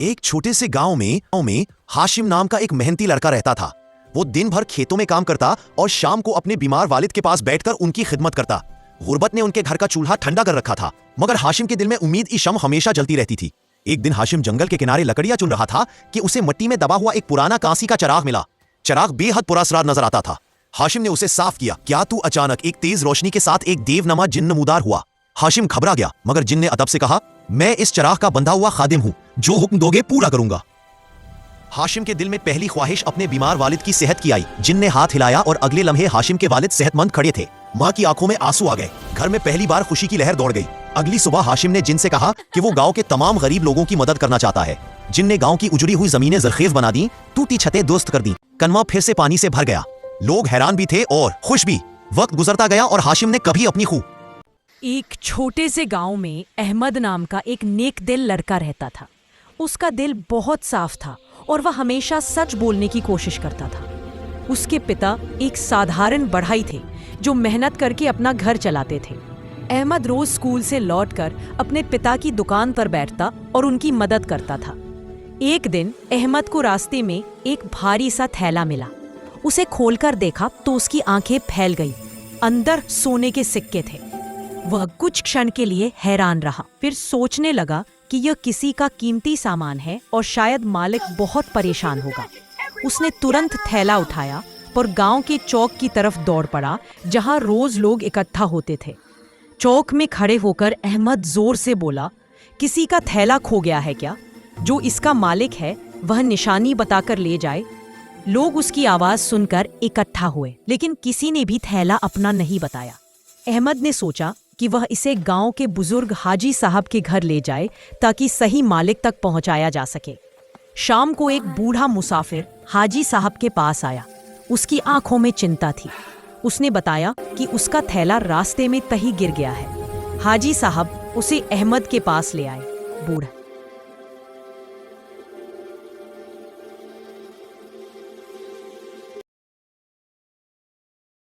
एक छोटे से गांव में हाशिम नाम का एक मेहनती लड़का रहता था। वो दिन भर खेतों में काम करता और शाम को अपने बीमार वालिद के पास बैठकर उनकी खिदमत करता। गुर्बत ने उनके घर का चूल्हा ठंडा कर रखा था, मगर हाशिम के दिल में उम्मीद की शम्म हमेशा जलती रहती थी। एक दिन हाशिम जंगल के किनारे लकड़ियां चुन रहा था कि उसे मिट्टी में दबा हुआ एक पुराना कांसी का चिराग मिला। चिराग बेहद पुरस्कार नजर आता था। हाशिम ने उसे साफ किया। क्या तू अचानक एक तेज रोशनी के साथ एक देवनमा जिन्न नमूदार हुआ। हाशिम घबरा गया, मगर जिन्न ने अदब से कहा, मैं इस चिराग का बंधा हुआ खादिम हूं, जो हुक्म दोगे पूरा करूंगा। हाशिम के दिल में पहली ख्वाहिश अपने बीमार वालिद की सेहत की आई। जिन्न ने हाथ हिलाया और अगले लम्हे हाशिम के वालिद सेहतमंद खड़े थे। माँ की आंखों में आंसू आ गए। घर में पहली बार खुशी की लहर दौड़ गई। अगली सुबह हाशिम ने जिन्न से कहा कि वो गांव के तमाम गरीब लोगों की मदद करना चाहता है। जिन्न ने गांव की उजड़ी हुई जमीनें जरखेज बना दी, टूटी छतें दुरुस्त कर दी। कनवा फिर से पानी से भर गया। लोग हैरान भी थे और खुश भी। वक्त गुजरता गया और हाशिम ने कभी अपनी खूह। एक छोटे से गांव में अहमद नाम का एक नेक दिल लड़का रहता था। उसका दिल बहुत साफ था और वह हमेशा सच बोलने की कोशिश करता था। उसके पिता एक साधारण बढ़ई थे जो मेहनत करके अपना घर चलाते थे। अहमद रोज स्कूल से लौटकर अपने पिता की दुकान पर बैठता और उनकी मदद करता था। एक दिन अहमद को रास्ते में एक भारी सा थैला मिला। उसे खोलकर देखा तो उसकी आंखें फैल गई। अंदर सोने के सिक्के थे। वह कुछ क्षण के लिए हैरान रहा, फिर सोचने लगा कि यह किसी का कीमती सामान है और शायद मालिक बहुत परेशान होगा। उसने तुरंत थैला उठाया और गांव के चौक की तरफ दौड़ पड़ा, जहां रोज लोग इकट्ठा होते थे। चौक में खड़े होकर अहमद जोर से बोला, किसी का थैला खो गया है क्या? जो इसका मालिक है वह निशानी बताकर ले जाए। लोग उसकी आवाज सुनकर इकट्ठा हुए, लेकिन किसी ने भी थैला अपना नहीं बताया। अहमद ने सोचा कि वह इसे गांव के बुजुर्ग हाजी साहब के घर ले जाए ताकि सही मालिक तक पहुंचाया जा सके। शाम को एक बूढ़ा मुसाफिर हाजी साहब के पास आया। उसकी आंखों में चिंता थी। उसने बताया कि उसका थैला रास्ते में कहीं गिर गया है। हाजी साहब उसे अहमद के पास ले आए। बूढ़ा